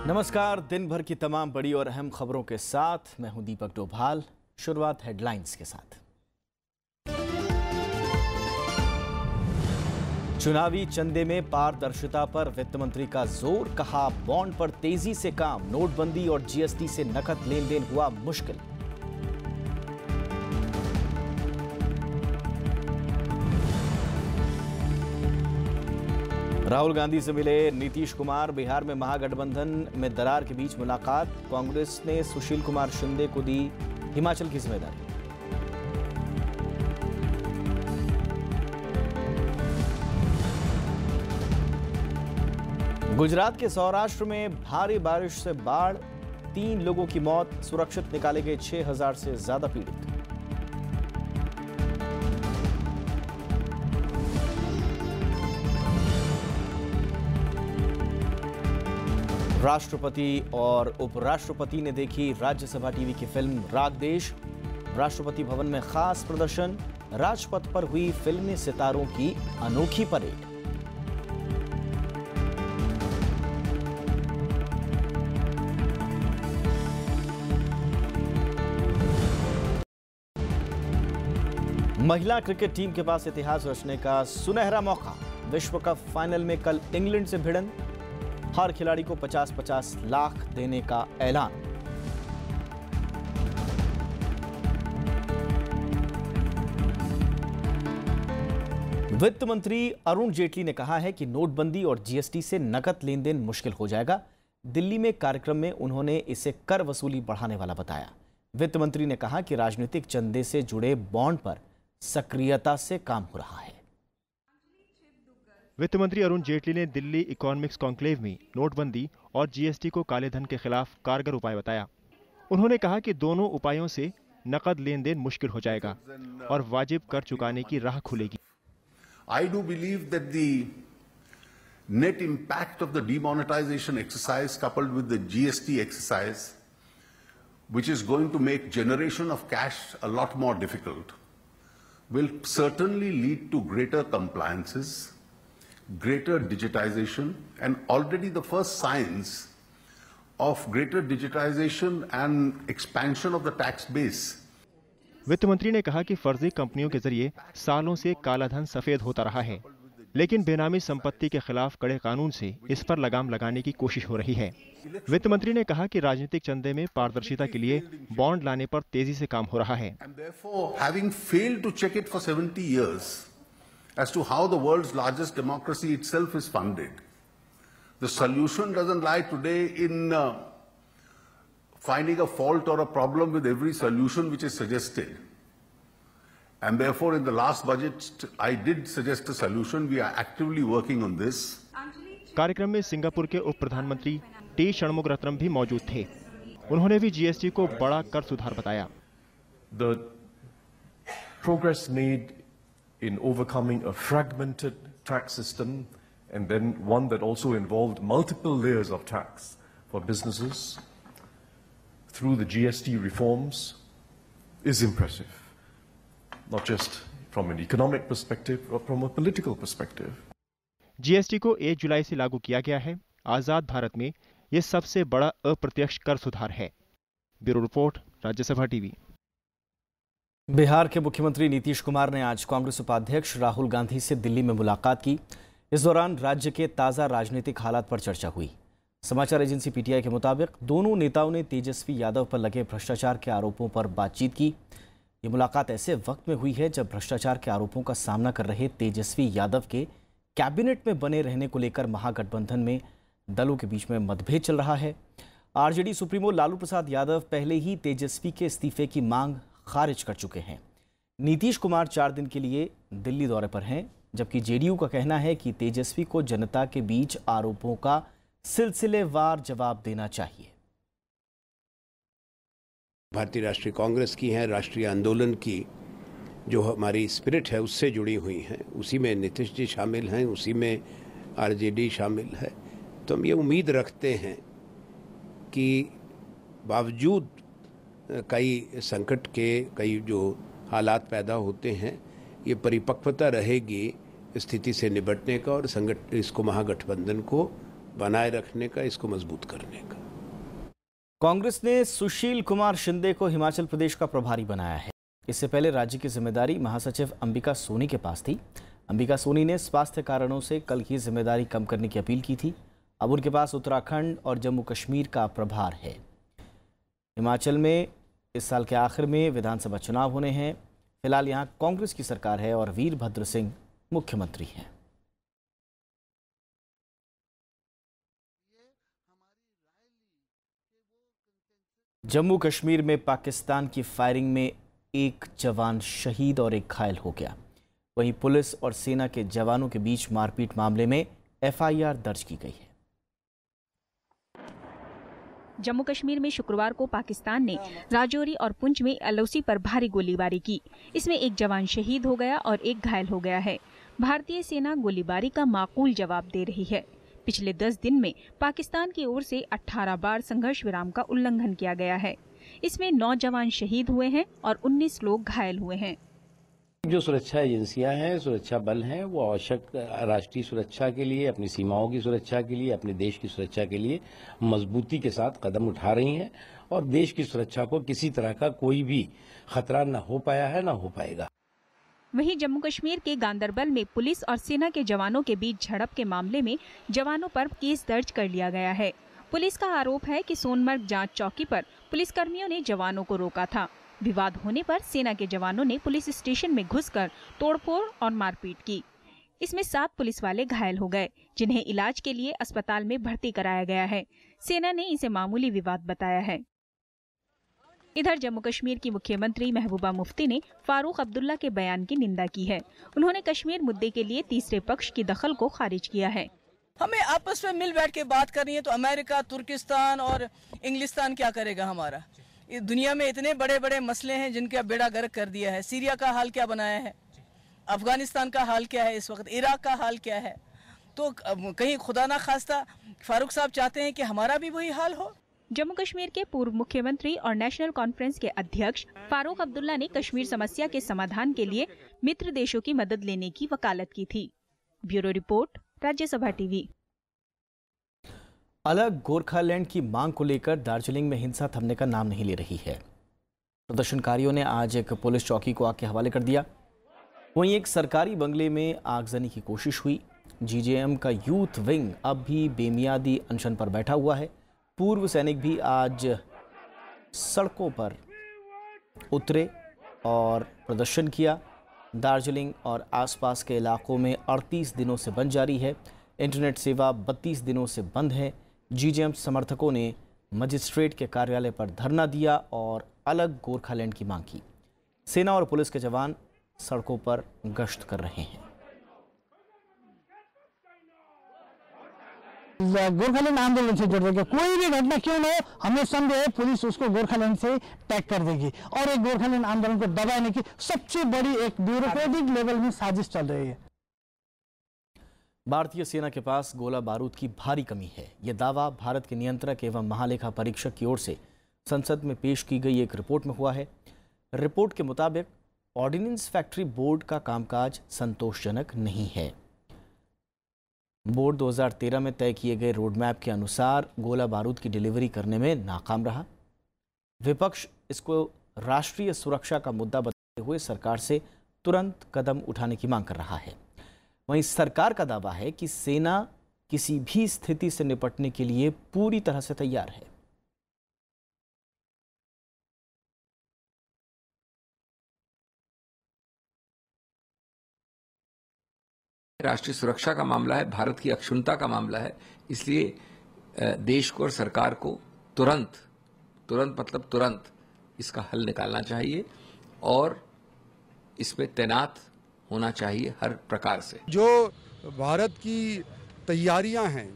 नमस्कार। दिन भर की तमाम बड़ी और अहम खबरों के साथ मैं हूं दीपक डोभाल। शुरुआत हेडलाइंस के साथ। चुनावी चंदे में पारदर्शिता पर वित्त मंत्री का जोर, कहा बॉन्ड पर तेजी से काम, नोटबंदी और जीएसटी से नकद लेन देन हुआ मुश्किल। राहुल गांधी से मिले नीतीश कुमार, बिहार में महागठबंधन में दरार के बीच मुलाकात, कांग्रेस ने सुशील कुमार शिंदे को दी हिमाचल की जिम्मेदारी। गुजरात के सौराष्ट्र में भारी बारिश से बाढ़, 3 लोगों की मौत, सुरक्षित निकाले गए 6000 से ज्यादा पीड़ित। राष्ट्रपति और उपराष्ट्रपति ने देखी राज्यसभा टीवी की फिल्म राग देश। राष्ट्रपति भवन में खास प्रदर्शन, राजपथ पर हुई फिल्मी सितारों की अनोखी परेड। महिला क्रिकेट टीम के पास इतिहास रचने का सुनहरा मौका। विश्व कप फाइनल में कल इंग्लैंड से भिड़न, हर खिलाड़ी को 50-50 लाख देने का ऐलान। वित्त मंत्री अरुण जेटली ने कहा है कि नोटबंदी और जीएसटी से नकद लेन देन मुश्किल हो जाएगा। दिल्ली में कार्यक्रम में उन्होंने इसे कर वसूली बढ़ाने वाला बताया। वित्त मंत्री ने कहा कि राजनीतिक चंदे से जुड़े बॉन्ड पर सक्रियता से काम हो रहा है। वित्त मंत्री अरुण जेटली ने दिल्ली इकोनॉमिक्स कॉन्क्लेव में नोटबंदी और जीएसटी को कालेधन के खिलाफ कारगर उपाय बताया। उन्होंने कहा कि दोनों उपायों से नकद लेन देन मुश्किल हो जाएगा और वाजिब कर चुकाने की राह खुलेगी। I do believe that the net impact of the demonetization exercise coupled with the GST exercise, which is going to make generation of cash a lot more difficult, will certainly lead to greater compliances, greater digitization, and already the first signs of greater digitization and expansion of the tax base. वित्त मंत्री ने कहा कि फर्जी कंपनियों के जरिए सालों से कालाधन सफेद होता रहा है, लेकिन बेनामी संपत्ति के खिलाफ कड़े कानून से इस पर लगाम लगाने की कोशिश हो रही है। वित्त मंत्री ने कहा कि राजनीतिक चंदे में पारदर्शिता के लिए बॉन्ड लाने पर तेजी से काम हो रहा है। Having failed to check it for 70 years as to how the world's largest democracy itself is funded, the solution doesn't lie today in finding a fault or a problem with every solution which is suggested. And therefore, in the last budget, I did suggest a solution. We are actively working on this. कार्यक्रम में Singapore के उप प्रधानमंत्री T Shanmugaratnam भी मौजूद थे। उन्होंने भी जीएसटी को बड़ा कर सुधार बताया। The progress made in overcoming a fragmented tax system and then one that also involved multiple layers of tax for businesses through the GST reforms is impressive, not just from an economic perspective or from a political perspective. GST को 1 जुलाई से लागू किया गया है। आजाद भारत में यह सबसे बड़ा अप्रत्यक्ष कर सुधार है। Bureau report, Rajya Sabha TV. Bihar के मुख्यमंत्री नीतीश कुमार ने आज कांग्रेस उपाध्यक्ष राहुल गांधी से दिल्ली में मुलाकात की। इस दौरान राज्य के ताजा राजनीतिक हालात पर चर्चा हुई। समाचार एजेंसी पीटीआई के मुताबिक दोनों नेताओं ने तेजस्वी यादव पर लगे भ्रष्टाचार के आरोपों पर बातचीत की। ये मुलाकात ऐसे वक्त में हुई है जब भ्रष्टाचार के आरोपों का सामना कर रहे तेजस्वी यादव के कैबिनेट में बने रहने को लेकर महागठबंधन में दलों के बीच में मतभेद चल रहा है। आरजेडी सुप्रीमो लालू प्रसाद यादव पहले ही तेजस्वी के इस्तीफे की मांग खारिज कर चुके हैं। नीतीश कुमार 4 दिन के लिए दिल्ली दौरे पर हैं, जबकि जेडीयू का कहना है कि तेजस्वी को जनता के बीच आरोपों का सिलसिलेवार जवाब देना चाहिए। भारतीय राष्ट्रीय कांग्रेस की है, राष्ट्रीय आंदोलन की जो हमारी स्पिरिट है उससे जुड़ी हुई हैं, उसी में नीतीश जी शामिल हैं, उसी में आरजेडी शामिल है। तो हम ये उम्मीद रखते हैं कि बावजूद कई संकट के कई जो हालात पैदा होते हैं, ये परिपक्वता रहेगी स्थिति से निपटने का और इसको महागठबंधन को बनाए रखने का, इसको मजबूत करने का। कांग्रेस ने सुशील कुमार शिंदे को हिमाचल प्रदेश का प्रभारी बनाया है। इससे पहले राज्य की जिम्मेदारी महासचिव अंबिका सोनी के पास थी। अंबिका सोनी ने स्वास्थ्य कारणों से कल की जिम्मेदारी कम करने की अपील की थी। अब उनके पास उत्तराखंड और जम्मू कश्मीर का प्रभार है। हिमाचल में इस साल के आखिर में विधानसभा चुनाव होने हैं। फिलहाल यहां कांग्रेस की सरकार है और वीरभद्र सिंह मुख्यमंत्री हैं। जम्मू कश्मीर में पाकिस्तान की फायरिंग में एक जवान शहीद और एक घायल हो गया। वहीं पुलिस और सेना के जवानों के बीच मारपीट मामले में एफआईआर दर्ज की गई है। जम्मू कश्मीर में शुक्रवार को पाकिस्तान ने राजौरी और पुंछ में एलओसी पर भारी गोलीबारी की। इसमें एक जवान शहीद हो गया और एक घायल हो गया है। भारतीय सेना गोलीबारी का माकूल जवाब दे रही है। पिछले 10 दिन में पाकिस्तान की ओर से 18 बार संघर्ष विराम का उल्लंघन किया गया है। इसमें 9 जवान शहीद हुए हैं और 19 लोग घायल हुए हैं। जो सुरक्षा एजेंसियां हैं, सुरक्षा बल हैं, वो आवश्यक राष्ट्रीय सुरक्षा के लिए, अपनी सीमाओं की सुरक्षा के लिए, अपने देश की सुरक्षा के लिए मजबूती के साथ कदम उठा रही हैं और देश की सुरक्षा को किसी तरह का कोई भी खतरा न हो पाया है, न हो पाएगा। वहीं जम्मू कश्मीर के गांदरबल में पुलिस और सेना के जवानों के बीच झड़प के मामले में जवानों पर केस दर्ज कर लिया गया है। पुलिस का आरोप है कि सोनमर्ग जांच चौकी पर पुलिसकर्मियों ने जवानों को रोका था। विवाद होने पर सेना के जवानों ने पुलिस स्टेशन में घुसकर तोड़फोड़ और मारपीट की। इसमें 7 पुलिस वाले घायल हो गए, जिन्हें इलाज के लिए अस्पताल में भर्ती कराया गया है। सेना ने इसे मामूली विवाद बताया है। इधर जम्मू कश्मीर की मुख्यमंत्री महबूबा मुफ्ती ने फारूक अब्दुल्ला के बयान की निंदा की है। उन्होंने कश्मीर मुद्दे के लिए तीसरे पक्ष की दखल को खारिज किया है। हमें आपस में मिल बैठ के बात करनी है, तो अमेरिका, तुर्किस्तान और इंग्लिस्तान क्या करेगा हमारा? दुनिया में इतने बड़े बड़े मसले हैं जिनका बेड़ा गर्क कर दिया है। सीरिया का हाल क्या बनाया है, अफगानिस्तान का हाल क्या है, इस वक्त इराक का हाल क्या है। तो कहीं खुदा ना खास्ता फारूक साहब चाहते हैं कि हमारा भी वही हाल हो। जम्मू कश्मीर के पूर्व मुख्यमंत्री और नेशनल कॉन्फ्रेंस के अध्यक्ष फारूक अब्दुल्ला ने कश्मीर समस्या के समाधान के लिए मित्र देशों की मदद लेने की वकालत की थी। Bureau report, Rajya Sabha TV. अलग गोरखालैंड की मांग को लेकर दार्जिलिंग में हिंसा थमने का नाम नहीं ले रही है। प्रदर्शनकारियों ने आज एक पुलिस चौकी को आग के हवाले कर दिया। वहीं एक सरकारी बंगले में आगजनी की कोशिश हुई। जीजेएम का यूथ विंग अब भी बेमियादी अनशन पर बैठा हुआ है। पूर्व सैनिक भी आज सड़कों पर उतरे और प्रदर्शन किया। दार्जिलिंग और आसपास के इलाकों में 38 दिनों से बंद जारी है। इंटरनेट सेवा 32 दिनों से बंद है। जीजेएम समर्थकों ने मजिस्ट्रेट के कार्यालय पर धरना दिया और अलग गोरखालैंड की मांग की। सेना और पुलिस के जवान सड़कों पर गश्त कर रहे हैं। गोरखालैंड आंदोलन से जुड़ रही कोई भी घटना क्यों न हो, हमें संदेह है पुलिस उसको गोरखालैंड से टैग कर देगी और एक गोरखालैंड आंदोलन को दबाने की सबसे बड़ी एक ब्यूरोक्रेटिक लेवल में साजिश चल रही है। भारतीय सेना के पास गोला बारूद की भारी कमी है। यह दावा भारत के नियंत्रक एवं महालेखा परीक्षक की ओर से संसद में पेश की गई एक रिपोर्ट में हुआ है। रिपोर्ट के मुताबिक ऑर्डिनेंस फैक्ट्री बोर्ड का कामकाज संतोषजनक नहीं है। बोर्ड 2013 में तय किए गए रोडमैप के अनुसार गोला बारूद की डिलीवरी करने में नाकाम रहा। विपक्ष इसको राष्ट्रीय सुरक्षा का मुद्दा बताते हुए सरकार से तुरंत कदम उठाने की मांग कर रहा है। वहीं सरकार का दावा है कि सेना किसी भी स्थिति से निपटने के लिए पूरी तरह से तैयार है। राष्ट्रीय सुरक्षा का मामला है, भारत की अक्षुण्णता का मामला है, इसलिए देश को और सरकार को तुरंत मतलब तुरंत इसका हल निकालना चाहिए और इसमें तैनात होना चाहिए हर प्रकार से। जो भारत की तैयारियां हैं,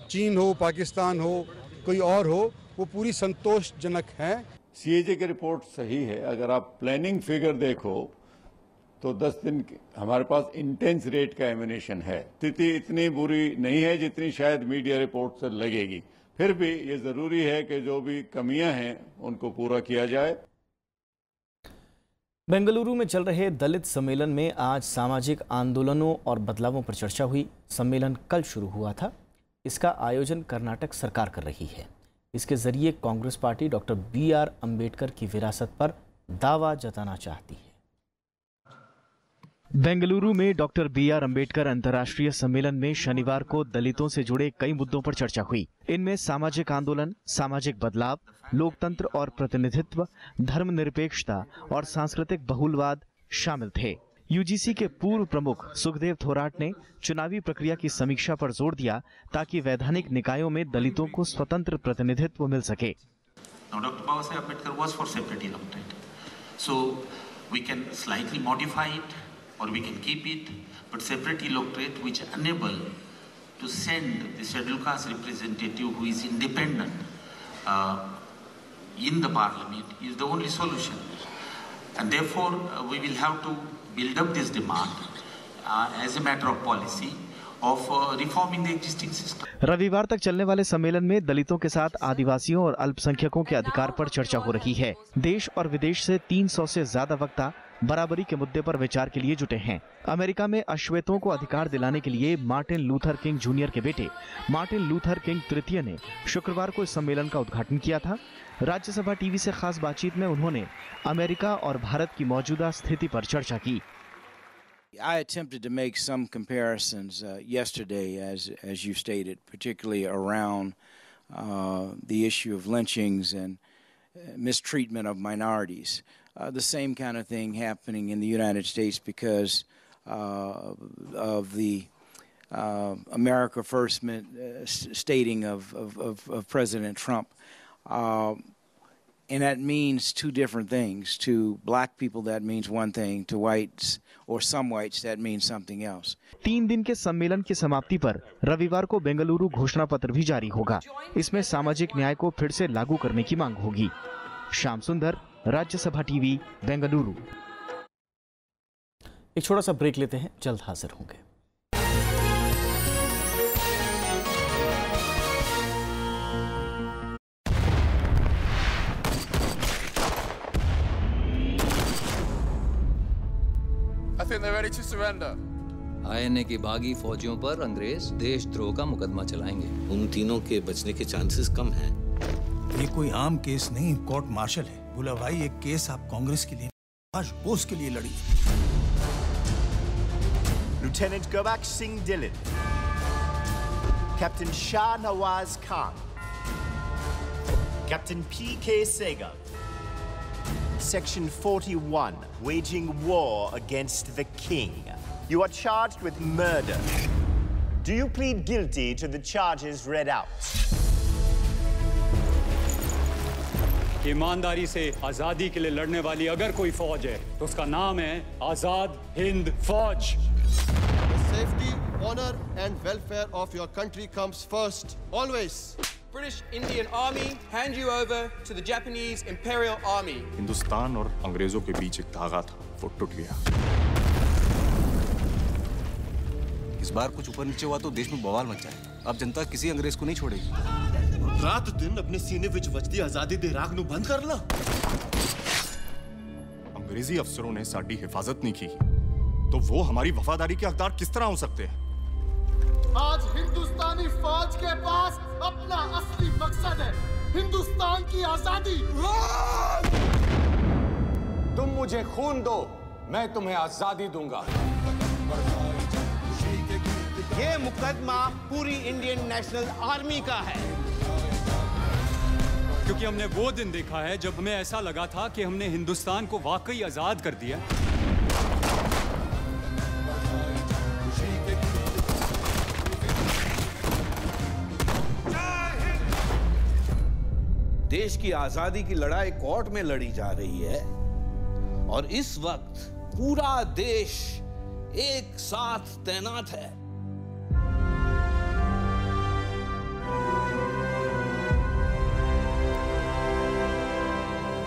चीन हो, पाकिस्तान हो, कोई और हो, वो पूरी संतोषजनक हैं। सीएजे की रिपोर्ट सही है। अगर आप प्लानिंग फिगर देखो तो 10 दिन हमारे पास इंटेंस रेट का एमिनेशन है। स्थिति इतनी बुरी नहीं है जितनी शायद मीडिया रिपोर्ट से लगेगी। फिर भी ये जरूरी है कि जो भी कमियां हैं उनको पूरा किया जाए। बेंगलुरु में चल रहे दलित सम्मेलन में आज सामाजिक आंदोलनों और बदलावों पर चर्चा हुई। सम्मेलन कल शुरू हुआ था। इसका आयोजन कर्नाटक सरकार कर रही है। इसके जरिए Congress party doctor BR Ambedkar की विरासत पर दावा जताना चाहती है। बेंगलुरु में डॉक्टर BR अम्बेडकर अंतर्राष्ट्रीय सम्मेलन में शनिवार को दलितों से जुड़े कई मुद्दों पर चर्चा हुई। इनमें सामाजिक आंदोलन, सामाजिक बदलाव, लोकतंत्र और प्रतिनिधित्व, धर्मनिरपेक्षता और सांस्कृतिक बहुलवाद शामिल थे। UGC के पूर्व प्रमुख सुखदेव थोराट ने चुनावी प्रक्रिया की समीक्षा पर जोर दिया ताकि वैधानिक निकायों में दलितों को स्वतंत्र प्रतिनिधित्व मिल सके। Dr. Baba Saheb Ambedkar was for separate electorate, so we can slightly modify it or we can keep it, but separate electorate which enable to send the scheduled caste representative who is independent in the parliament is the only solution, and therefore we will have to build up this demand as a matter of policy of reforming the existing system. रविवार तक चलने वाले सम्मेलन में दलितों के साथ आदिवासियों और अल्पसंख्यकों के अधिकार पर चर्चा हो रही है। देश और विदेश से 300 से ज्यादा वक्ता बराबरी के मुद्दे पर विचार के लिए जुटे हैं। अमेरिका में अश्वेतों को अधिकार दिलाने के लिए मार्टिन लूथर किंग जूनियर के बेटे मार्टिन लूथर किंग तृतीय ने शुक्रवार को इस सम्मेलन का उद्घाटन किया था। राज्यसभा टीवी से खास बातचीत में उन्होंने अमेरिका और भारत की मौजूदा स्थिति पर चर्चा की। I attempted to make some comparisons yesterday, as you stated, particularly around the issue of lynchings and mistreatment of minorities. The same kind of thing happening in the United States because of the America First stating of President Trump. And that means two different things. To black people, that means one thing. To whites or some whites, that means something else. 3 दिन के सम्मेलन की समाप्ति पर रविवार को बेंगलुरु घोषणा पत्र भी जारी होगा। इसमें सामाजिक न्याय को फिर से लागू करने की मांग होगी। श्याम सुंदर, राज्यसभा टीवी, बेंगलुरु। एक छोटा सा ब्रेक लेते हैं, जल्द हाजिर होंगे। I think they're ready to surrender. INA के बागी फौजियों पर अंग्रेज देशद्रोह का मुकदमा चलाएंगे। उन तीनों के बचने के चांसेस कम हैं। ये कोई आम केस नहीं, कोर्ट मार्शल है। बोला भाई, एक केस आप कांग्रेस के लिए, आज बोस के लिए लड़ी। Lieutenant Gobak Singh Dhillon, Captain Shah Nawaz Khan, Captain P.K. Sehgal. Section 41, waging war against the king. You are charged with murder. Do you plead guilty to the charges read out? ईमानदारी से आजादी के लिए लड़ने वाली अगर कोई फौज है तो उसका नाम है आजाद हिंद फौज। The safety, honor and welfare of your country comes first, always. British Indian Army hand you over to the Japanese Imperial Army. Hindustan और अंग्रेजों के बीच एक धागा था, वो टूट गया। इस बार कुछ ऊपर नीचे हुआ तो देश में बवाल मच जाए। अब जनता किसी अंग्रेज को नहीं छोड़ेगी। रात दिन अपने सीने विच वजदी आजादी दे राग नू बंद कर ला। अंग्रेजी अफसरों ने साडी हिफाजत नहीं की, तो वो हमारी वफादारी के हकदार किस तरह हो सकते हैं? आज हिंदुस्तानी फौज के पास अपना असली मकसद है, हिंदुस्तान की आजादी। तुम मुझे खून दो, मैं तुम्हें आजादी दूंगा। ये मुकदमा पूरी इंडियन नेशनल आर्मी का है। क्योंकि हमने वो दिन देखा है जब हमें ऐसा लगा था कि हमने हिंदुस्तान को वाकई आजाद कर दिया। देश की आजादी की लड़ाई कोर्ट में लड़ी जा रही है और इस वक्त पूरा देश एक साथ तैनात है।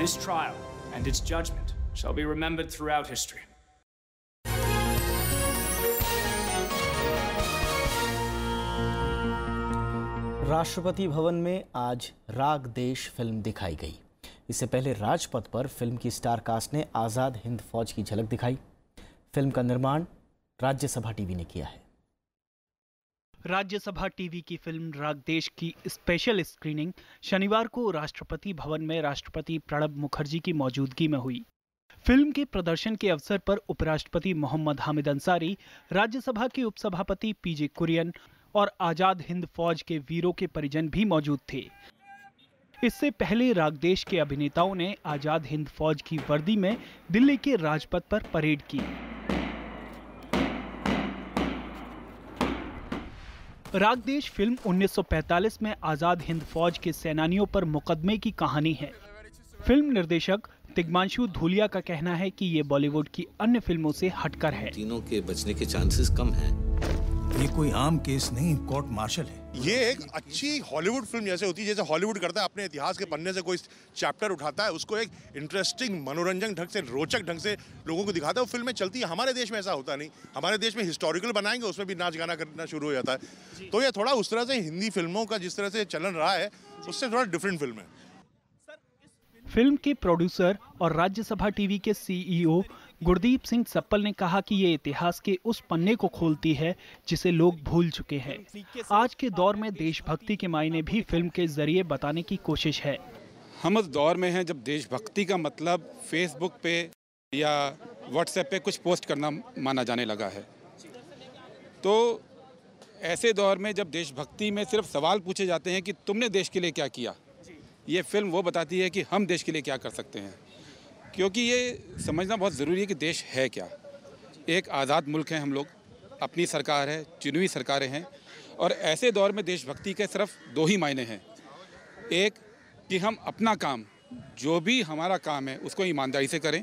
This trial and its judgment shall be remembered throughout history. Rashtrapati Bhavan में आज राग देश फिल्म दिखाई गई। इससे पहले राजपथ पर फिल्म की स्टार कास्ट ने आज़ाद हिंद फौज की झलक दिखाई। फिल्म का निर्माण राज्यसभा टीवी ने किया है। राज्यसभा टीवी की फिल्म रागदेश की स्पेशल स्क्रीनिंग शनिवार को राष्ट्रपति भवन में राष्ट्रपति प्रणब मुखर्जी की मौजूदगी में हुई। फिल्म के प्रदर्शन के अवसर पर उपराष्ट्रपति मोहम्मद हामिद अंसारी, राज्यसभा के उपसभापति पीजे कुरियन और आजाद हिंद फौज के वीरों के परिजन भी मौजूद थे। इससे पहले रागदेश के अभिनेताओं ने आजाद हिंद फौज की वर्दी में दिल्ली के राजपथ पर परेड की। रागदेश फिल्म 1945 में आजाद हिंद फौज के सेनानियों पर मुकदमे की कहानी है। फिल्म निर्देशक तिग्मांशु धूलिया का कहना है कि ये बॉलीवुड की अन्य फिल्मों से हटकर है। तीनों के बचने के चांसेस कम हैं। ये कोई आम केस नहीं, कोर्ट मार्शल है। ये एक अच्छी हॉलीवुड फिल्म जैसे होती है, जैसे हॉलीवुड करता है अपने इतिहास के पन्ने से कोई चैप्टर उठाता है, उसको एक इंटरेस्टिंग मनोरंजक ढंग से, रोचक ढंग से लोगों को दिखाता है, वो फिल्में चलती है। हमारे देश में ऐसा होता नहीं। हमारे देश में हिस्टोरिकल बनाएंगे, उसमें भी नाच गाना करना शुरू हो जाता है। तो ये थोड़ा उस तरह से हिंदी फिल्मों का जिस तरह से चलन रहा है, उससे थोड़ा डिफरेंट फिल्म है। फिल्म के प्रोड्यूसर और राज्यसभा टीवी के सीईओ गुरदीप सिंह सप्पल ने कहा कि ये इतिहास के उस पन्ने को खोलती है जिसे लोग भूल चुके हैं। आज के दौर में देशभक्ति के मायने भी फिल्म के जरिए बताने की कोशिश है। हम उस दौर में हैं जब देशभक्ति का मतलब फेसबुक पे या व्हाट्सएप पे कुछ पोस्ट करना माना जाने लगा है। तो ऐसे दौर में जब देशभक्ति में सिर्फ सवाल पूछे जाते हैं कि तुमने देश के लिए क्या किया, ये फिल्म वो बताती है कि हम देश के लिए क्या कर सकते हैं। क्योंकि ये समझना बहुत ज़रूरी है कि देश है क्या। एक आज़ाद मुल्क है हम लोग, अपनी सरकार है, चुनी हुई सरकारें हैं, और ऐसे दौर में देशभक्ति के सिर्फ दो ही मायने हैं। एक कि हम अपना काम, जो भी हमारा काम है, उसको ईमानदारी से करें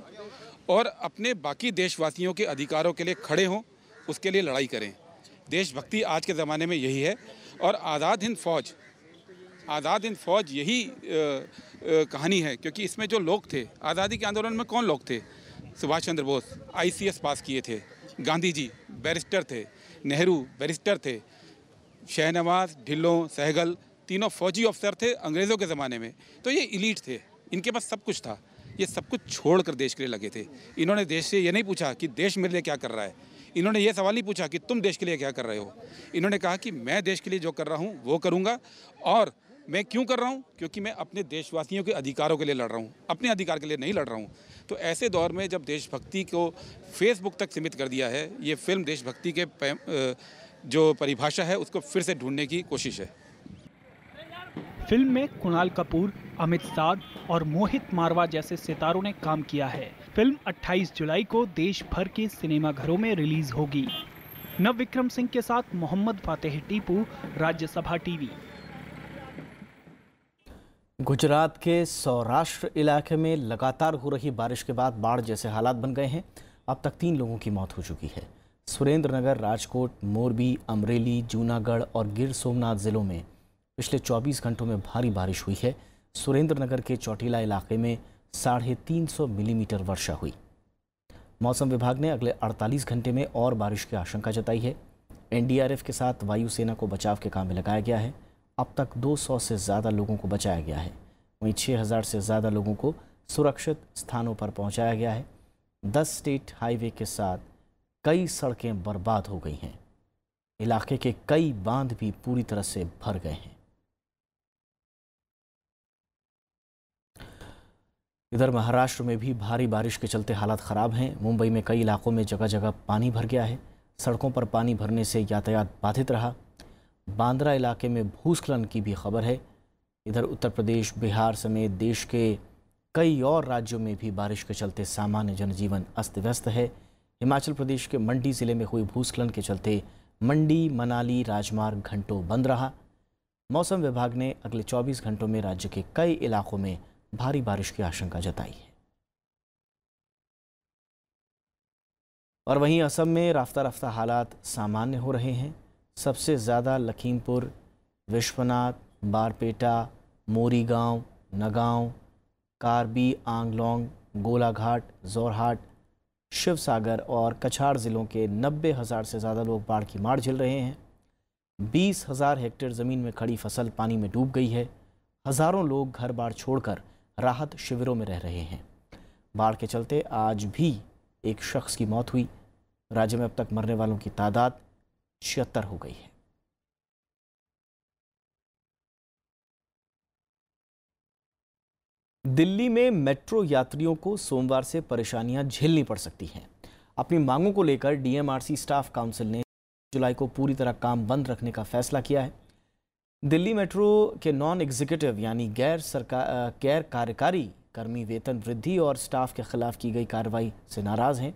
और अपने बाकी देशवासियों के अधिकारों के लिए खड़े हों, उसके लिए लड़ाई करें। देशभक्ति आज के ज़माने में यही है। और आज़ाद हिंद फौज यही कहानी है, क्योंकि इसमें जो लोग थे, आज़ादी के आंदोलन में कौन लोग थे? सुभाष चंद्र बोस ICS पास किए थे, गांधी जी बैरिस्टर थे, नेहरू बैरिस्टर थे, शहनवाज, ढिल्लों, सहगल तीनों फौजी अफसर थे अंग्रेज़ों के ज़माने में। तो ये इलीट थे, इनके पास सब कुछ था। ये सब कुछ छोड़कर देश के लिए लगे थे। इन्होंने देश से ये नहीं पूछा कि देश मेरे लिए क्या कर रहा है। इन्होंने ये सवाल नहीं पूछा कि तुम देश के लिए क्या कर रहे हो। इन्होंने कहा कि मैं देश के लिए जो कर रहा हूँ वो करूँगा। और मैं क्यों कर रहा हूँ? क्योंकि मैं अपने देशवासियों के अधिकारों के लिए लड़ रहा हूँ, अपने अधिकार के लिए नहीं लड़ रहा हूँ। तो ऐसे दौर में जब देशभक्ति को फेसबुक तक सीमित कर दिया है, ये फिल्म देशभक्ति के जो परिभाषा है उसको फिर से ढूंढने की कोशिश है। फिल्म में कुणाल कपूर, अमित साध और मोहित मारवा जैसे सितारों ने काम किया है। फिल्म 28 जुलाई को देश भर के सिनेमाघरों में रिलीज होगी। नवविक्रम सिंह के साथ मोहम्मद फातेह टीपू, राज्यसभा टीवी। गुजरात के सौराष्ट्र इलाके में लगातार हो रही बारिश के बाद बाढ़ जैसे हालात बन गए हैं। अब तक 3 लोगों की मौत हो चुकी है। सुरेंद्रनगर, राजकोट, मोरबी, अमरेली, जूनागढ़ और गिर सोमनाथ जिलों में पिछले 24 घंटों में भारी बारिश हुई है। सुरेंद्रनगर के चौटीला इलाके में 350 मिलीमीटर वर्षा हुई। मौसम विभाग ने अगले 48 घंटे में और बारिश की आशंका जताई है। NDRF के साथ वायुसेना को बचाव के काम में लगाया गया है। अब तक 200 से ज़्यादा लोगों को बचाया गया है। वहीं 6000 से ज़्यादा लोगों को सुरक्षित स्थानों पर पहुंचाया गया है। 10 स्टेट हाईवे के साथ कई सड़कें बर्बाद हो गई हैं। इलाके के कई बांध भी पूरी तरह से भर गए हैं। इधर महाराष्ट्र में भी भारी बारिश के चलते हालात ख़राब हैं। मुंबई में कई इलाकों में जगह जगह पानी भर गया है। सड़कों पर पानी भरने से यातायात बाधित रहा। बांद्रा इलाके में भूस्खलन की भी खबर है। इधर उत्तर प्रदेश, बिहार समेत देश के कई और राज्यों में भी बारिश के चलते सामान्य जनजीवन अस्त व्यस्त है। हिमाचल प्रदेश के मंडी ज़िले में हुई भूस्खलन के चलते मंडी मनाली राजमार्ग घंटों बंद रहा। मौसम विभाग ने अगले 24 घंटों में राज्य के कई इलाकों में भारी बारिश की आशंका जताई है। और वहीं असम में रफ्ता रफ्ता हालात सामान्य हो रहे हैं। सबसे ज़्यादा लखीमपुर, विश्वनाथ, बारपेटा, मोरीगांव, नगांव, कार्बी आंगलोंग, गोलाघाट, जोरहाट, शिवसागर और कछाड़ ज़िलों के 90,000 से ज़्यादा लोग बाढ़ की मार झेल रहे हैं। 20,000 हेक्टेयर ज़मीन में खड़ी फसल पानी में डूब गई है। हज़ारों लोग घर बार छोड़कर राहत शिविरों में रह रहे हैं। बाढ़ के चलते आज भी एक शख्स की मौत हुई। राज्य में अब तक मरने वालों की तादाद 76 हो गई है। दिल्ली में मेट्रो यात्रियों को सोमवार से परेशानियां झेलनी पड़ सकती हैं। अपनी मांगों को लेकर डीएमआरसी स्टाफ काउंसिल ने जुलाई को पूरी तरह काम बंद रखने का फैसला किया है। दिल्ली मेट्रो के नॉन एग्जीक्यूटिव यानी गैर कार्यकारी कर्मी वेतन वृद्धि और स्टाफ के खिलाफ की गई कार्रवाई से नाराज हैं।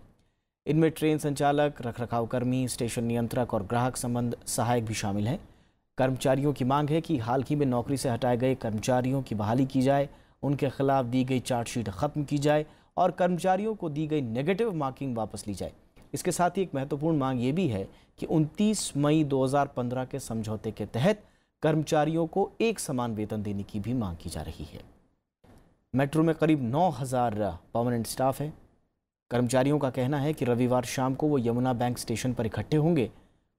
इनमें ट्रेन संचालक, रखरखाव कर्मी, स्टेशन नियंत्रक और ग्राहक संबंध सहायक भी शामिल हैं। कर्मचारियों की मांग है कि हाल ही में नौकरी से हटाए गए कर्मचारियों की बहाली की जाए, उनके खिलाफ दी गई चार्जशीट खत्म की जाए और कर्मचारियों को दी गई नेगेटिव मार्किंग वापस ली जाए। इसके साथ ही एक महत्वपूर्ण मांग ये भी है कि 29 मई 2015 के समझौते के तहत कर्मचारियों को एक समान वेतन देने की भी मांग की जा रही है। मेट्रो में करीब 9000 परमानेंट स्टाफ है। कर्मचारियों का कहना है कि रविवार शाम को वो यमुना बैंक स्टेशन पर इकट्ठे होंगे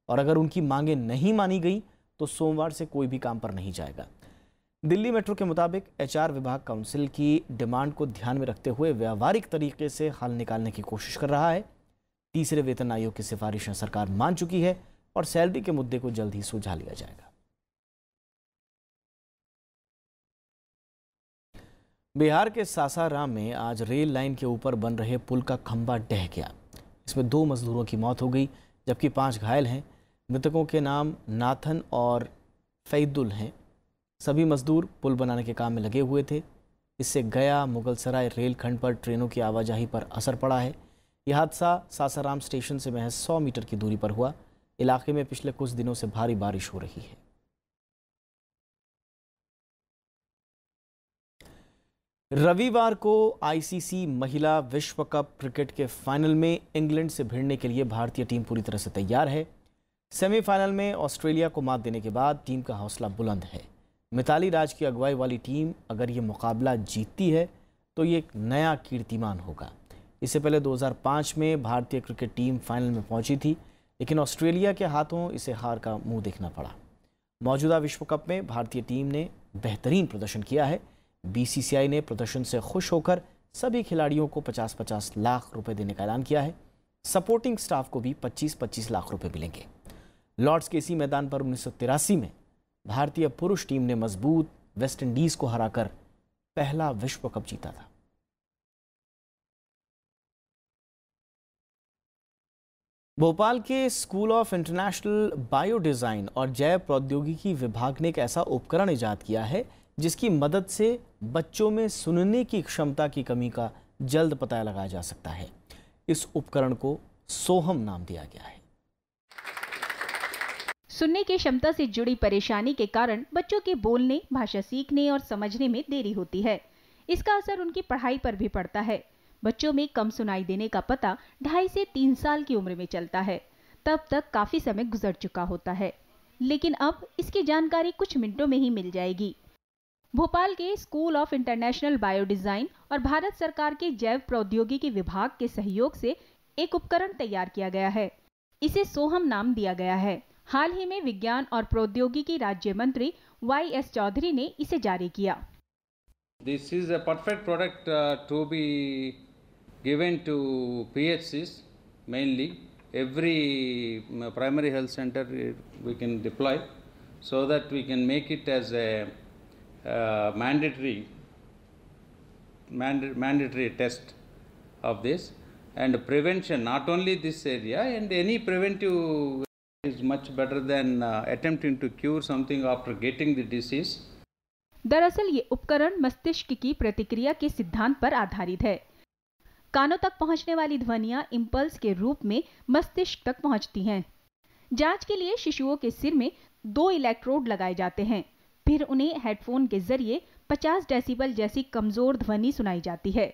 और अगर उनकी मांगें नहीं मानी गई तो सोमवार से कोई भी काम पर नहीं जाएगा। दिल्ली मेट्रो के मुताबिक एचआर विभाग काउंसिल की डिमांड को ध्यान में रखते हुए व्यावहारिक तरीके से हल निकालने की कोशिश कर रहा है। तीसरे वेतन आयोग की सिफारिशें सरकार मान चुकी है और सैलरी के मुद्दे को जल्द ही सुलझा लिया जाएगा। बिहार के सासाराम में आज रेल लाइन के ऊपर बन रहे पुल का खंभा ढह गया। इसमें 2 मजदूरों की मौत हो गई जबकि 5 घायल हैं। मृतकों के नाम नाथन और फैदुल हैं। सभी मजदूर पुल बनाने के काम में लगे हुए थे। इससे गया मुगलसराय रेलखंड पर ट्रेनों की आवाजाही पर असर पड़ा है। यह हादसा सासाराम स्टेशन से महज 100 मीटर की दूरी पर हुआ। इलाके में पिछले कुछ दिनों से भारी बारिश हो रही है। रविवार को आईसीसी महिला विश्व कप क्रिकेट के फाइनल में इंग्लैंड से भिड़ने के लिए भारतीय टीम पूरी तरह से तैयार है। सेमीफाइनल में ऑस्ट्रेलिया को मात देने के बाद टीम का हौसला बुलंद है। मिताली राज की अगुवाई वाली टीम अगर ये मुकाबला जीतती है तो ये एक नया कीर्तिमान होगा। इससे पहले 2005 में भारतीय क्रिकेट टीम फाइनल में पहुंची थी, लेकिन ऑस्ट्रेलिया के हाथों इसे हार का मुंह देखना पड़ा। मौजूदा विश्व कप में भारतीय टीम ने बेहतरीन प्रदर्शन किया है। बीसीसीआई ने प्रदर्शन से खुश होकर सभी खिलाड़ियों को 50-50 लाख रुपए देने का ऐलान किया है। सपोर्टिंग स्टाफ को भी 25-25 लाख रुपए मिलेंगे। लॉर्ड्स के इसी मैदान पर 1983 में भारतीय पुरुष टीम ने मजबूत वेस्टइंडीज को हराकर पहला विश्व कप जीता था। भोपाल के school of international bio design और जैव प्रौद्योगिकी विभाग ने एक ऐसा उपकरण इजाद किया है जिसकी मदद से बच्चों में सुनने की क्षमता की कमी का जल्द पता लगाया जा सकता है। इस उपकरण को सोहम नाम दिया गया है। सुनने की क्षमता से जुड़ी परेशानी के कारण बच्चों के बोलने, भाषा सीखने और समझने में देरी होती है। इसका असर उनकी पढ़ाई पर भी पड़ता है। बच्चों में कम सुनाई देने का पता 2.5 से 3 साल की उम्र में चलता है। तब तक काफी समय गुजर चुका होता है, लेकिन अब इसकी जानकारी कुछ मिनटों में ही मिल जाएगी। भोपाल के school of international bio design और भारत सरकार के जैव प्रौद्योगिकी विभाग के सहयोग से एक उपकरण तैयार किया गया है। इसे सोहम नाम दिया गया है। हाल ही में विज्ञान और प्रौद्योगिकी राज्य मंत्री YS चौधरी ने इसे जारी किया। This is a perfect product to be given to PHCs mainly. Every primary health center we can deploy so that we can make it as a mandatory test of this and prevention. Not only this area, and any preventive is much better than attempting to cure something after getting the disease. दरअसल ये उपकरण मस्तिष्क की प्रतिक्रिया के सिद्धांत पर आधारित है। कानों तक पहुंचने वाली ध्वनियां इम्पल्स के रूप में मस्तिष्क तक पहुंचती हैं। जांच के लिए शिशुओं के सिर में 2 इलेक्ट्रोड लगाए जाते हैं। फिर उन्हें हेडफोन के जरिए 50 डेसिबल जैसी कमजोर ध्वनि सुनाई जाती है।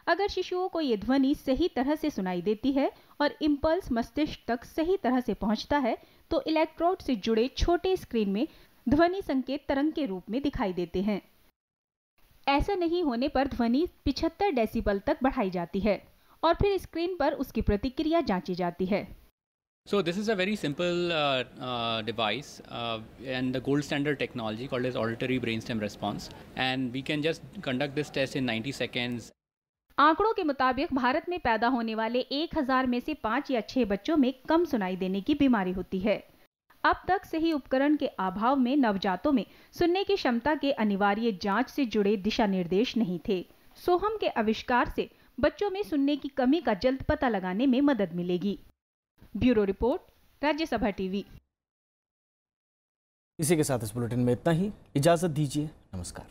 अगर शिशुओं को ये ध्वनि सही तरह से सुनाई देती है और इम्पल्स मस्तिष्क तक सही तरह से पहुंचता है तो इलेक्ट्रोड से जुड़े छोटे स्क्रीन में ध्वनि संकेत तरंग के रूप में दिखाई देते हैं। ऐसा नहीं होने पर ध्वनि 75 डेसिबल तक बढ़ाई जाती है और फिर स्क्रीन पर उसकी प्रतिक्रिया जांची जाती है। So this is a very simple device and the gold standard technology called as auditory brainstem response, and we can just conduct this test in 90 seconds. आंकड़ों के मुताबिक भारत में पैदा होने वाले 1000 में से 5 या 6 बच्चों में कम सुनाई देने की बीमारी होती है। अब तक सही उपकरण के अभाव में नवजातों में सुनने की क्षमता के अनिवार्य जांच से जुड़े दिशा निर्देश नहीं थे। सोहम के आविष्कार से बच्चों में सुनने की कमी का जल्द पता लगाने में मदद मिलेगी। Bureau report, Rajya Sabha TV. इसी के साथ इस बुलेटिन में इतना ही। इजाजत दीजिए। नमस्कार।